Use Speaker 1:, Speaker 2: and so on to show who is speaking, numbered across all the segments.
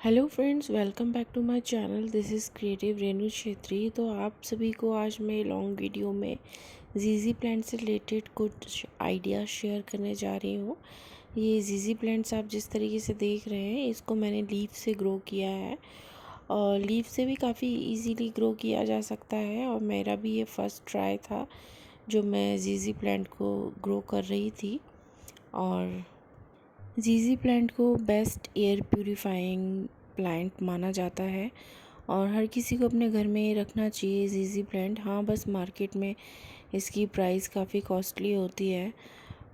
Speaker 1: Hello friends, welcome back to my channel. This is creative Renu Chhetri. तो आप सभी को आज मैं लॉन्ग वीडियो में जीजी प्लांट से रिलेटेड कुछ आइडियाज़ शेयर करने जा रही हूँ। ये जीजी प्लांट्स आप जिस तरीके से देख रहे हैं, इसको मैंने लीफ से ग्रो किया है और लीफ से भी काफ़ी इजीली ग्रो किया जा सकता है। और मेरा भी ये फर्स्ट ट्राई था जो मैं जीजी प्लांट को ग्रो कर रही थी। और जीजी प्लांट को बेस्ट एयर प्यूरिफाइंग प्लांट माना जाता है और हर किसी को अपने घर में रखना चाहिए जीजी प्लांट। हाँ, बस मार्केट में इसकी प्राइस काफ़ी कॉस्टली होती है,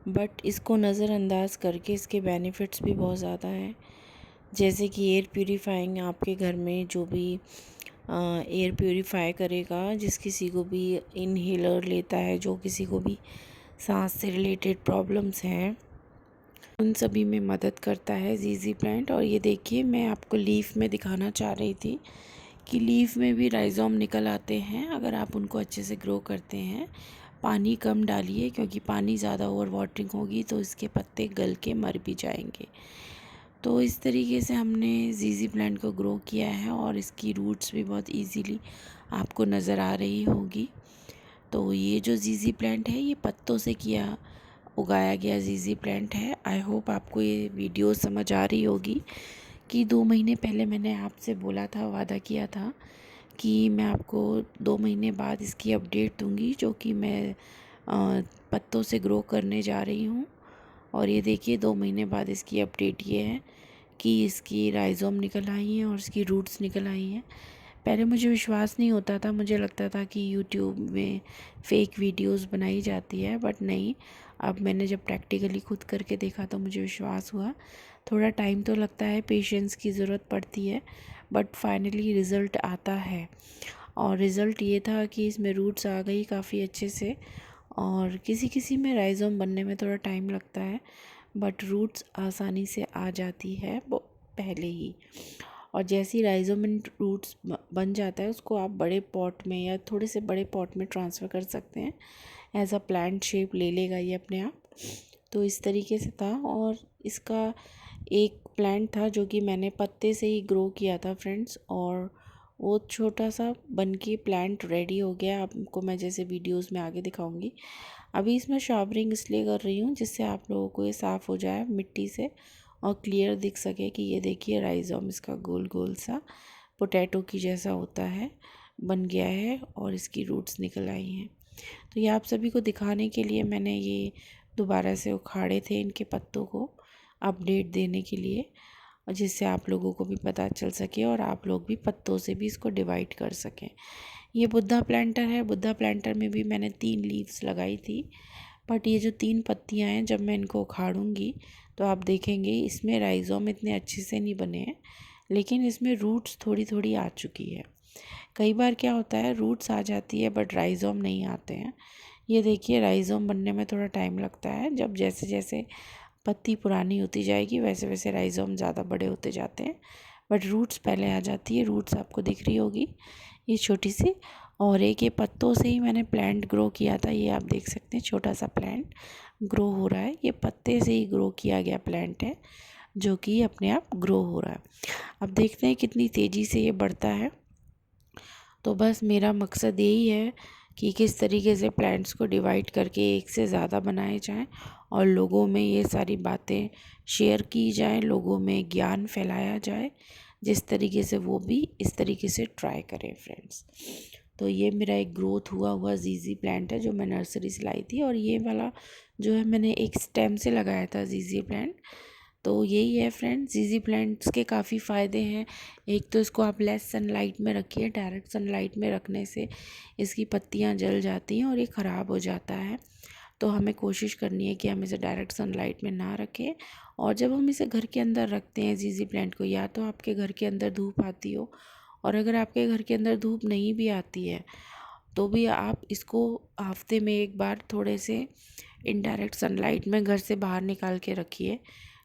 Speaker 1: बट इसको नज़रअंदाज करके इसके बेनिफिट्स भी बहुत ज़्यादा हैं। जैसे कि एयर प्यूरिफाइंग, आपके घर में जो भी एयर प्यूरिफाई करेगा, जिस किसी को भी इनहेलर लेता है, जो किसी को भी सांस से रिलेटेड प्रॉब्लम्स हैं, उन सभी में मदद करता है जीजी प्लांट। और ये देखिए, मैं आपको लीफ में दिखाना चाह रही थी कि लीफ में भी राइजोम निकल आते हैं अगर आप उनको अच्छे से ग्रो करते हैं। पानी कम डालिए, क्योंकि पानी ज़्यादा ओवर वाटरिंग होगी तो इसके पत्ते गल के मर भी जाएंगे। तो इस तरीके से हमने जीजी प्लांट को ग्रो किया है और इसकी रूट्स भी बहुत इजीली आपको नज़र आ रही होगी। तो ये जो जीजी प्लांट है, ये पत्तों से उगाया गया जीजी प्लांट है। आई होप आपको ये वीडियो समझ आ रही होगी कि 2 महीने पहले मैंने आपसे बोला था, वादा किया था कि मैं आपको 2 महीने बाद इसकी अपडेट दूंगी, जो कि मैं पत्तों से ग्रो करने जा रही हूँ। और ये देखिए, 2 महीने बाद इसकी अपडेट ये है कि इसकी राइजोम निकल आई हैं और इसकी रूट्स निकल आई हैं। पहले मुझे विश्वास नहीं होता था, मुझे लगता था कि यूट्यूब में फ़ेक वीडियोस बनाई जाती है, बट नहीं। अब मैंने जब प्रैक्टिकली खुद करके देखा तो मुझे विश्वास हुआ। थोड़ा टाइम तो लगता है, पेशेंस की ज़रूरत पड़ती है, बट फाइनली रिज़ल्ट आता है। और रिज़ल्ट ये था कि इसमें रूट्स आ गई काफ़ी अच्छे से। और किसी किसी में राइजोम बनने में थोड़ा टाइम लगता है, बट रूट्स आसानी से आ जाती है वो पहले ही। और जैसे ही राइजोम रूट्स बन जाता है, उसको आप बड़े पॉट में या थोड़े से बड़े पॉट में ट्रांसफ़र कर सकते हैं। एज अ प्लांट शेप ले लेगा ये अपने आप। तो इस तरीके से था। और इसका एक प्लांट था जो कि मैंने पत्ते से ही ग्रो किया था फ्रेंड्स, और वो छोटा सा बन के प्लांट रेडी हो गया। आपको मैं जैसे वीडियोस में आगे दिखाऊंगी। अभी इसमें शावरिंग इसलिए कर रही हूँ जिससे आप लोगों को ये साफ़ हो जाए मिट्टी से और क्लियर दिख सके कि ये देखिए, राइजोम इसका गोल गोल सा पोटैटो की जैसा होता है, बन गया है और इसकी रूट्स निकल आई हैं। तो ये आप सभी को दिखाने के लिए मैंने ये दोबारा से उखाड़े थे इनके पत्तों को, अपडेट देने के लिए, और जिससे आप लोगों को भी पता चल सके और आप लोग भी पत्तों से भी इसको डिवाइड कर सकें। ये बुद्धा प्लांटर है। बुद्धा प्लांटर में भी मैंने 3 लीव्स लगाई थी, बट ये जो 3 पत्तियां हैं, जब मैं इनको उखाड़ूंगी तो आप देखेंगे इसमें राइजोम इतने अच्छे से नहीं बने हैं, लेकिन इसमें रूट्स थोड़ी थोड़ी आ चुकी है। कई बार क्या होता है, रूट्स आ जाती है बट राइजोम नहीं आते हैं। ये देखिए, राइजोम बनने में थोड़ा टाइम लगता है। जब जैसे जैसे पत्ती पुरानी होती जाएगी वैसे वैसे राइजोम ज़्यादा बड़े होते जाते हैं, बट रूट्स पहले आ जाती है। रूट्स आपको दिख रही होगी ये छोटी सी। और एक ये पत्तों से ही मैंने प्लांट ग्रो किया था। ये आप देख सकते हैं, छोटा सा प्लांट ग्रो हो रहा है। ये पत्ते से ही ग्रो किया गया प्लांट है, जो कि अपने आप ग्रो हो रहा है। अब देखते हैं कितनी तेज़ी से ये बढ़ता है। तो बस मेरा मकसद यही है कि किस तरीके से प्लांट्स को डिवाइड करके एक से ज़्यादा बनाए जाएं और लोगों में ये सारी बातें शेयर की जाएं, लोगों में ज्ञान फैलाया जाए, जिस तरीके से वो भी इस तरीके से ट्राई करें फ्रेंड्स। तो ये मेरा एक ग्रोथ हुआ हुआ जीजी प्लांट है जो मैं नर्सरी से लाई थी। और ये वाला जो है, मैंने एक स्टेम से लगाया था जीजी प्लांट। तो यही है फ्रेंड्स, जीजी प्लांट्स के काफ़ी फ़ायदे हैं। एक तो इसको आप लेस सनलाइट में रखिए। डायरेक्ट सनलाइट में रखने से इसकी पत्तियां जल जाती हैं और ये ख़राब हो जाता है। तो हमें कोशिश करनी है कि हम इसे डायरेक्ट सनलाइट में ना रखें। और जब हम इसे घर के अंदर रखते हैं जीजी प्लांट को, या तो आपके घर के अंदर धूप आती हो, और अगर आपके घर के अंदर धूप नहीं भी आती है तो भी आप इसको हफ्ते में एक बार थोड़े से इनडायरेक्ट सनलाइट में घर से बाहर निकाल के रखिए,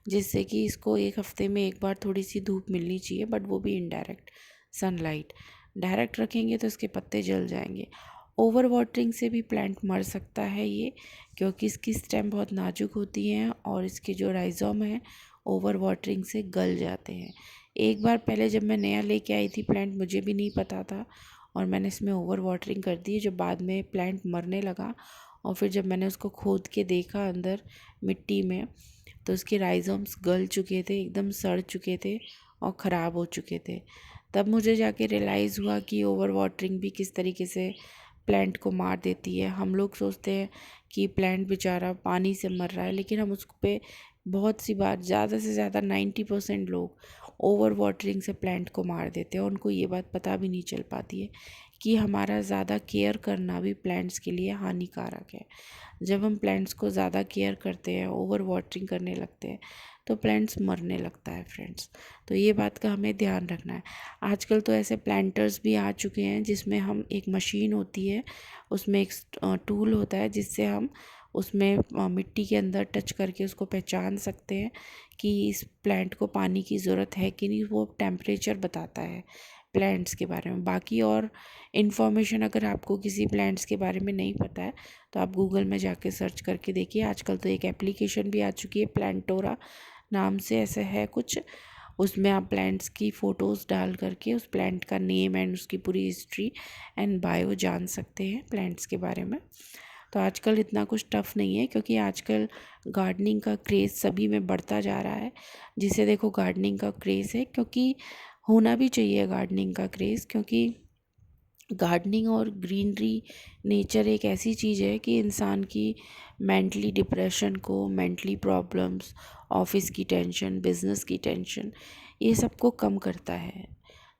Speaker 1: जिससे कि इसको एक हफ्ते में एक बार थोड़ी सी धूप मिलनी चाहिए, बट वो भी इनडायरेक्ट सनलाइट। डायरेक्ट रखेंगे तो इसके पत्ते जल जाएंगे। ओवर वाटरिंग से भी प्लांट मर सकता है ये, क्योंकि इसकी स्टेम बहुत नाजुक होती हैं और इसके जो राइजोम हैं ओवर वाटरिंग से गल जाते हैं। एक बार पहले जब मैं नया लेके आई थी प्लांट, मुझे भी नहीं पता था और मैंने इसमें ओवर वाटरिंग कर दी, जो बाद में प्लांट मरने लगा। और फिर जब मैंने उसको खोद के देखा अंदर मिट्टी में, तो उसके राइजोम्स गल चुके थे, एकदम सड़ चुके थे और ख़राब हो चुके थे। तब मुझे जाके रियलाइज़ हुआ कि ओवर वाटरिंग भी किस तरीके से प्लांट को मार देती है। हम लोग सोचते हैं कि प्लांट बेचारा पानी से मर रहा है, लेकिन हम उस पे बहुत सी बार, ज़्यादा से ज़्यादा 90% लोग ओवर वाटरिंग से प्लांट को मार देते हैं। उनको ये बात पता भी नहीं चल पाती है कि हमारा ज़्यादा केयर करना भी प्लांट्स के लिए हानिकारक है। जब हम प्लांट्स को ज़्यादा केयर करते हैं, ओवर वाटरिंग करने लगते हैं, तो प्लांट्स मरने लगता है फ्रेंड्स। तो ये बात का हमें ध्यान रखना है। आजकल तो ऐसे प्लांटर्स भी आ चुके हैं जिसमें हम, एक मशीन होती है, उसमें एक टूल होता है जिससे हम उसमें मिट्टी के अंदर टच करके उसको पहचान सकते हैं कि इस प्लांट को पानी की ज़रूरत है कि नहीं। वो टेम्परेचर बताता है प्लांट्स के बारे में। बाकी और इन्फॉर्मेशन अगर आपको किसी प्लांट्स के बारे में नहीं पता है तो आप गूगल में जाके सर्च करके देखिए। आजकल तो एक एप्लीकेशन भी आ चुकी है, प्लांटोरा नाम से ऐसे है कुछ, उसमें आप प्लांट्स की फ़ोटोज़ डाल करके उस प्लांट का नेम एंड उसकी पूरी हिस्ट्री एंड बायो जान सकते हैं प्लांट्स के बारे में। तो आजकल इतना कुछ टफ नहीं है, क्योंकि आजकल गार्डनिंग का क्रेज़ सभी में बढ़ता जा रहा है। जिसे देखो गार्डनिंग का क्रेज़ है, क्योंकि होना भी चाहिए गार्डनिंग का क्रेज़, क्योंकि गार्डनिंग और ग्रीनरी, नेचर एक ऐसी चीज़ है कि इंसान की मेंटली डिप्रेशन को, मेंटली प्रॉब्लम्स, ऑफिस की टेंशन, बिजनेस की टेंशन, ये सबको कम करता है।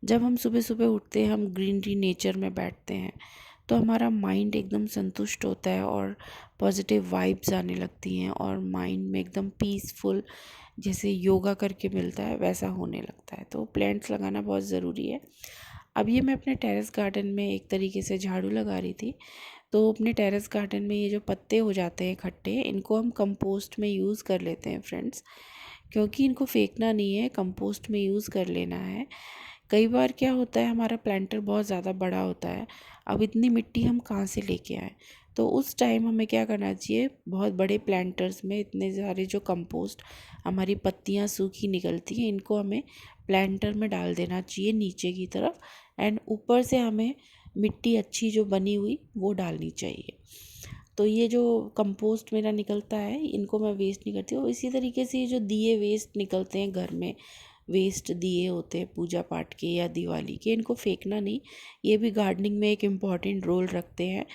Speaker 1: जब हम सुबह सुबह उठते हैं, हम ग्रीनरी नेचर में बैठते हैं, तो हमारा माइंड एकदम संतुष्ट होता है और पॉजिटिव वाइब्स आने लगती हैं और माइंड में एकदम पीसफुल, जैसे योगा करके मिलता है वैसा होने लगता है। तो प्लांट्स लगाना बहुत ज़रूरी है। अब ये मैं अपने टेरेस गार्डन में एक तरीके से झाड़ू लगा रही थी, तो अपने टेरेस गार्डन में ये जो पत्ते हो जाते हैं इकट्ठे, इनको हम कंपोस्ट में यूज़ कर लेते हैं फ्रेंड्स, क्योंकि इनको फेंकना नहीं है, कंपोस्ट में यूज़ कर लेना है। कई बार क्या होता है, हमारा प्लांटर बहुत ज़्यादा बड़ा होता है, अब इतनी मिट्टी हम कहाँ से लेके आएँ। तो उस टाइम हमें क्या करना चाहिए, बहुत बड़े प्लांटर्स में इतने सारे जो कंपोस्ट, हमारी पत्तियाँ सूखी निकलती हैं, इनको हमें प्लांटर में डाल देना चाहिए नीचे की तरफ, एंड ऊपर से हमें मिट्टी अच्छी जो बनी हुई वो डालनी चाहिए। तो ये जो कंपोस्ट मेरा निकलता है, इनको मैं वेस्ट नहीं करती हूँ। इसी तरीके से ये जो दिए वेस्ट निकलते हैं घर में, वेस्ट दिए होते हैं पूजा पाठ के या दिवाली के, इनको फेंकना नहीं। ये भी गार्डनिंग में एक इम्पॉर्टेंट रोल रखते हैं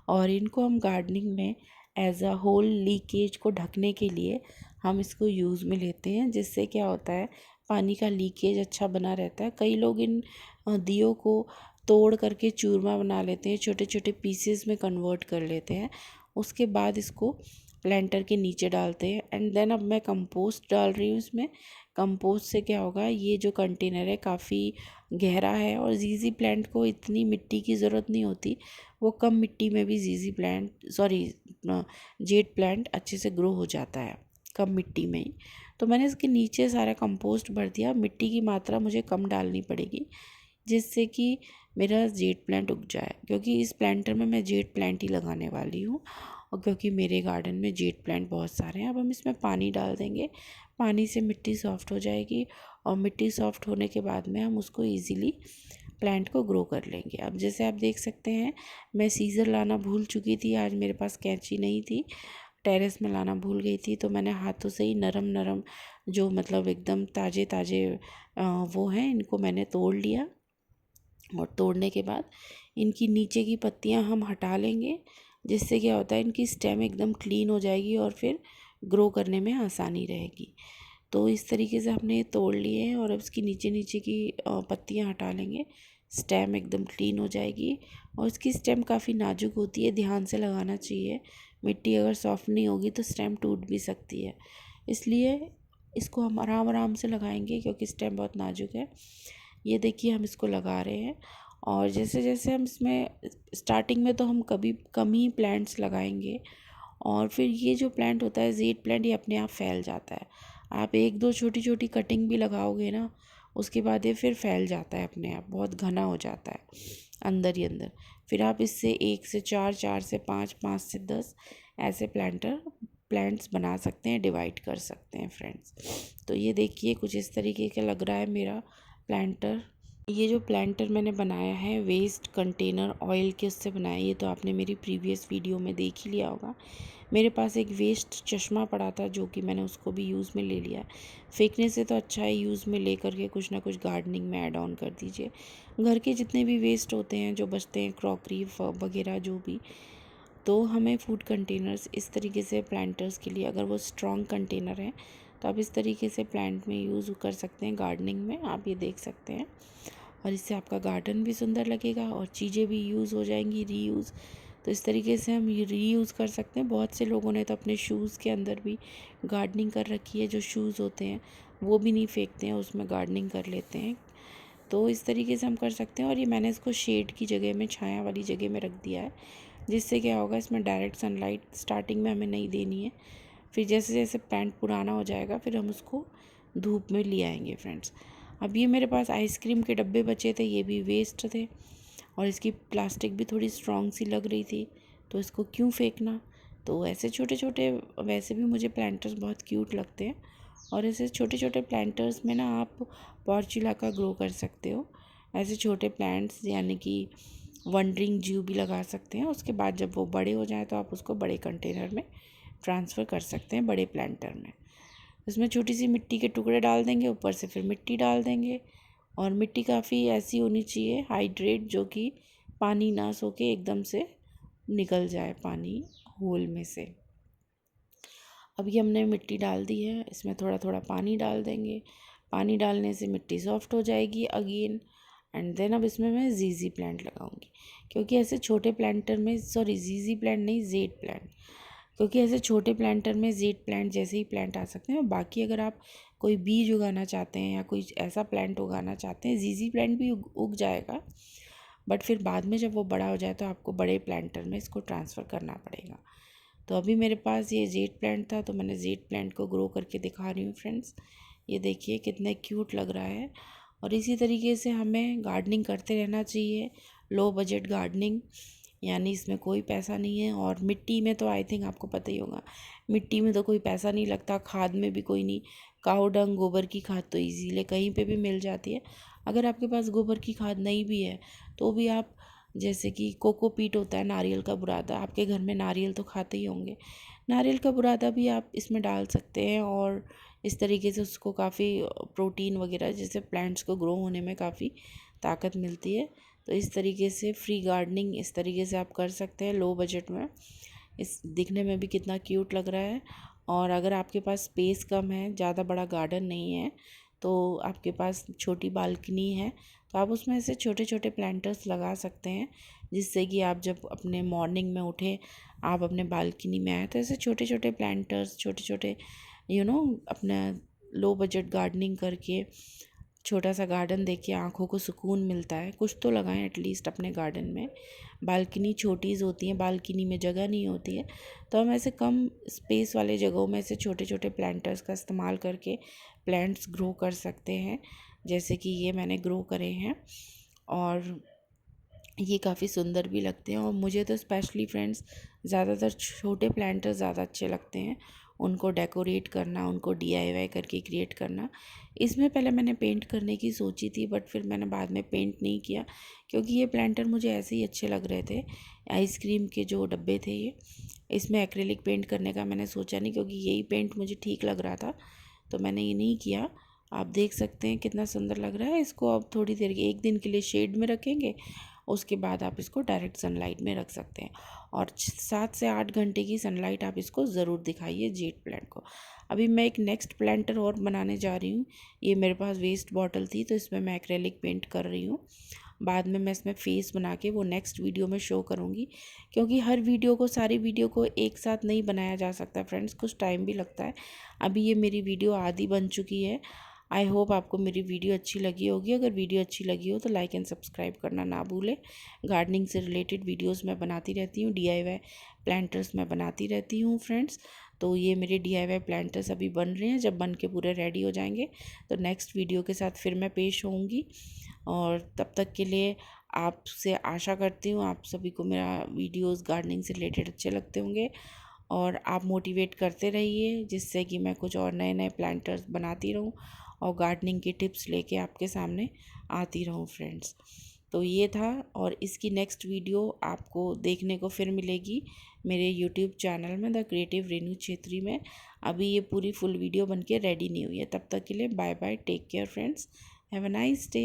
Speaker 1: और इनको हम गार्डनिंग में एज अ होल लीकेज को ढकने के लिए हम इसको यूज़ में लेते हैं, जिससे क्या होता है, पानी का लीकेज अच्छा बना रहता है। कई लोग इन दियों को तोड़ करके चूरमा बना लेते हैं, छोटे छोटे पीसेस में कन्वर्ट कर लेते हैं, उसके बाद इसको प्लांटर के नीचे डालते हैं। एंड देन अब मैं कंपोस्ट डाल रही हूँ इसमें। कंपोस्ट से क्या होगा, ये जो कंटेनर है काफ़ी गहरा है और जीजी प्लांट को इतनी मिट्टी की ज़रूरत नहीं होती, वो कम मिट्टी में भी जीजी प्लांट, सॉरी, जेड प्लांट अच्छे से ग्रो हो जाता है कम मिट्टी में ही। तो मैंने इसके नीचे सारा कंपोस्ट भर दिया। मिट्टी की मात्रा मुझे कम डालनी पड़ेगी, जिससे कि मेरा जेड प्लांट उग जाए, क्योंकि इस प्लांटर में मैं जेड प्लांट ही लगाने वाली हूँ और क्योंकि मेरे गार्डन में जेड प्लांट बहुत सारे हैं। अब हम इसमें पानी डाल देंगे, पानी से मिट्टी सॉफ्ट हो जाएगी और मिट्टी सॉफ्ट होने के बाद में हम उसको इजीली प्लांट को ग्रो कर लेंगे। अब जैसे आप देख सकते हैं, मैं सीज़र लाना भूल चुकी थी, आज मेरे पास कैंची नहीं थी, टेरेस में लाना भूल गई थी, तो मैंने हाथों से ही नरम नरम, जो मतलब एकदम ताज़े ताज़े वो हैं, इनको मैंने तोड़ लिया। और तोड़ने के बाद इनकी नीचे की पत्तियां हम हटा लेंगे, जिससे क्या होता है, इनकी स्टेम एकदम क्लीन हो जाएगी और फिर ग्रो करने में आसानी रहेगी। तो इस तरीके से हमने ये तोड़ लिए हैं और अब इसकी नीचे नीचे की पत्तियां हटा लेंगे, स्टेम एकदम क्लीन हो जाएगी। और इसकी स्टेम काफ़ी नाजुक होती है, ध्यान से लगाना चाहिए, मिट्टी अगर सॉफ्ट नहीं होगी तो स्टेम टूट भी सकती है, इसलिए इसको हम आराम आराम से लगाएंगे क्योंकि स्टेम बहुत नाजुक है। ये देखिए हम इसको लगा रहे हैं और जैसे जैसे हम इसमें, स्टार्टिंग में तो हम कभी कम ही प्लांट्स लगाएंगे और फिर ये जो प्लांट होता है जेड प्लांट, ये अपने आप फैल जाता है। आप एक दो छोटी छोटी कटिंग भी लगाओगे ना, उसके बाद ये फिर फैल जाता है अपने आप, बहुत घना हो जाता है अंदर ही अंदर। फिर आप इससे 1 से 4, 4 से 5, 5 से 10 ऐसे प्लांट्स बना सकते हैं, डिवाइड कर सकते हैं फ्रेंड्स। तो ये देखिए कुछ इस तरीके का लग रहा है मेरा प्लांटर। ये जो प्लांटर मैंने बनाया है वेस्ट कंटेनर ऑयल के उससे बनाया, ये तो आपने मेरी प्रीवियस वीडियो में देख ही लिया होगा। मेरे पास एक वेस्ट चश्मा पड़ा था जो कि मैंने उसको भी यूज़ में ले लिया। फेंकने से तो अच्छा है यूज़ में ले करके कुछ ना कुछ गार्डनिंग में ऐड ऑन कर दीजिए। घर के जितने भी वेस्ट होते हैं जो बचते हैं, क्रॉकरी वगैरह जो भी, तो हमें फूड कंटेनर्स इस तरीके से प्लांटर्स के लिए, अगर वो स्ट्रॉन्ग कंटेनर हैं तो आप इस तरीके से प्लांट में यूज़ कर सकते हैं। गार्डनिंग में आप ये देख सकते हैं, और इससे आपका गार्डन भी सुंदर लगेगा और चीज़ें भी यूज़ हो जाएंगी, रीयूज़। तो इस तरीके से हम रीयूज़ कर सकते हैं। बहुत से लोगों ने तो अपने शूज़ के अंदर भी गार्डनिंग कर रखी है, जो शूज़ होते हैं वो भी नहीं फेंकते हैं, उसमें गार्डनिंग कर लेते हैं। तो इस तरीके से हम कर सकते हैं। और ये मैंने इसको शेड की जगह में, छाया वाली जगह में रख दिया है, जिससे क्या होगा, इसमें डायरेक्ट सनलाइट स्टार्टिंग में हमें नहीं देनी है। फिर जैसे जैसे प्लांट पुराना हो जाएगा फिर हम उसको धूप में ले आएंगे फ्रेंड्स। अब ये मेरे पास आइसक्रीम के डब्बे बचे थे, ये भी वेस्ट थे, और इसकी प्लास्टिक भी थोड़ी स्ट्रॉन्ग सी लग रही थी, तो इसको क्यों फेंकना। तो ऐसे छोटे छोटे, वैसे भी मुझे प्लांटर्स बहुत क्यूट लगते हैं, और ऐसे छोटे छोटे प्लांटर्स में ना आप पॉर्चुला का ग्रो कर सकते हो। ऐसे छोटे प्लांट्स यानी कि वंडरिंग ज्यू भी लगा सकते हैं। उसके बाद जब वो बड़े हो जाए तो आप उसको बड़े कंटेनर में ट्रांसफ़र कर सकते हैं, बड़े प्लांटर में। उसमें छोटी सी मिट्टी के टुकड़े डाल देंगे, ऊपर से फिर मिट्टी डाल देंगे, और मिट्टी काफ़ी ऐसी होनी चाहिए हाइड्रेट, जो कि पानी ना सोके एकदम से निकल जाए पानी होल में से। अब ये हमने मिट्टी डाल दी है, इसमें थोड़ा थोड़ा पानी डाल देंगे। पानी डालने से मिट्टी सॉफ्ट हो जाएगी अगेन। एंड देन अब इसमें मैं जीजी प्लांट लगाऊंगी, क्योंकि ऐसे छोटे प्लांटर में, सॉरी जीजी प्लांट नहीं, जेड प्लांट, क्योंकि ऐसे छोटे प्लांटर में जेड प्लांट जैसे ही प्लांट आ सकते हैं। और बाकी अगर आप कोई बीज उगाना चाहते हैं या कोई ऐसा प्लांट उगाना चाहते हैं, जीजी प्लांट भी उग जाएगा, बट फिर बाद में जब वो बड़ा हो जाए तो आपको बड़े प्लांटर में इसको ट्रांसफ़र करना पड़ेगा। तो अभी मेरे पास ये जेड प्लांट था, तो मैंने जेड प्लांट को ग्रो करके दिखा रही हूँ फ्रेंड्स। ये देखिए कितने क्यूट लग रहा है। और इसी तरीके से हमें गार्डनिंग करते रहना चाहिए। लो बजट गार्डनिंग, यानी इसमें कोई पैसा नहीं है। और मिट्टी में तो आई थिंक आपको पता ही होगा, मिट्टी में तो कोई पैसा नहीं लगता, खाद में भी कोई नहीं। काऊ डंग, गोबर की खाद तो इजीली कहीं पे भी मिल जाती है। अगर आपके पास गोबर की खाद नहीं भी है तो भी आप, जैसे कि कोकोपीट होता है, नारियल का बुरादा, आपके घर में नारियल तो खाते ही होंगे, नारियल का बुरादा भी आप इसमें डाल सकते हैं। और इस तरीके से उसको काफ़ी प्रोटीन वगैरह, जैसे प्लांट्स को ग्रो होने में काफ़ी ताकत मिलती है। तो इस तरीके से फ्री गार्डनिंग इस तरीके से आप कर सकते हैं लो बजट में। इस दिखने में भी कितना क्यूट लग रहा है। और अगर आपके पास स्पेस कम है, ज़्यादा बड़ा गार्डन नहीं है, तो आपके पास छोटी बालकनी है, तो आप उसमें से छोटे छोटे प्लांटर्स लगा सकते हैं, जिससे कि आप जब अपने मॉर्निंग में उठें, आप अपने बालकनी में आए, तो ऐसे छोटे छोटे प्लांटर्स, छोटे छोटे अपना लो बजट गार्डनिंग करके, छोटा सा गार्डन देखिए, आँखों को सुकून मिलता है। कुछ तो लगाएं एटलीस्ट अपने गार्डन में। बालकनी छोटीज़ होती हैं, बालकनी में जगह नहीं होती है, तो हम ऐसे कम स्पेस वाले जगहों में से छोटे छोटे प्लांटर्स का इस्तेमाल करके प्लांट्स ग्रो कर सकते हैं, जैसे कि ये मैंने ग्रो करे हैं। और ये काफ़ी सुंदर भी लगते हैं। और मुझे तो स्पेशली फ्रेंड्स ज़्यादातर छोटे प्लांटर्स ज़्यादा अच्छे लगते हैं, उनको डेकोरेट करना, उनको डीआईवाई करके क्रिएट करना। इसमें पहले मैंने पेंट करने की सोची थी, बट फिर मैंने बाद में पेंट नहीं किया, क्योंकि ये प्लांटर मुझे ऐसे ही अच्छे लग रहे थे। आइसक्रीम के जो डब्बे थे ये, इसमें एक्रेलिक पेंट करने का मैंने सोचा नहीं, क्योंकि यही पेंट मुझे ठीक लग रहा था, तो मैंने ये नहीं किया। आप देख सकते हैं कितना सुंदर लग रहा है। इसको अब थोड़ी देर, एक दिन के लिए शेड में रखेंगे, उसके बाद आप इसको डायरेक्ट सनलाइट में रख सकते हैं। और 7 से 8 घंटे की सनलाइट आप इसको ज़रूर दिखाइए जेड प्लांट को। अभी मैं एक नेक्स्ट प्लांटर और बनाने जा रही हूँ। ये मेरे पास वेस्ट बॉटल थी, तो इसमें मैं एक्रेलिक पेंट कर रही हूँ। बाद में मैं इसमें फेस बना के वो नेक्स्ट वीडियो में शो करूँगी, क्योंकि हर वीडियो को, सारी वीडियो को एक साथ नहीं बनाया जा सकता फ्रेंड्स, कुछ टाइम भी लगता है। अभी ये मेरी वीडियो आधी बन चुकी है। आई होप आपको मेरी वीडियो अच्छी लगी होगी। अगर वीडियो अच्छी लगी हो तो लाइक एंड सब्सक्राइब करना ना भूलें। गार्डनिंग से रिलेटेड वीडियोस मैं बनाती रहती हूँ, डीआईवाई प्लांटर्स मैं बनाती रहती हूँ फ्रेंड्स। तो ये मेरे डीआईवाई प्लांटर्स अभी बन रहे हैं, जब बन के पूरे रेडी हो जाएंगे तो नेक्स्ट वीडियो के साथ फिर मैं पेश होऊंगी। और तब तक के लिए आपसे आशा करती हूँ आप सभी को मेरा वीडियोस गार्डनिंग से रिलेटेड अच्छे लगते होंगे, और आप मोटिवेट करते रहिए, जिससे कि मैं कुछ और नए नए प्लांटर्स बनाती रहूँ और गार्डनिंग की टिप्स लेके आपके सामने आती रहूँ फ्रेंड्स। तो ये था, और इसकी नेक्स्ट वीडियो आपको देखने को फिर मिलेगी मेरे यूट्यूब चैनल में द क्रिएटिव रेनू छेत्री में। अभी ये पूरी फुल वीडियो बनके रेडी नहीं हुई है। तब तक के लिए bye bye, take care friends, have a nice day.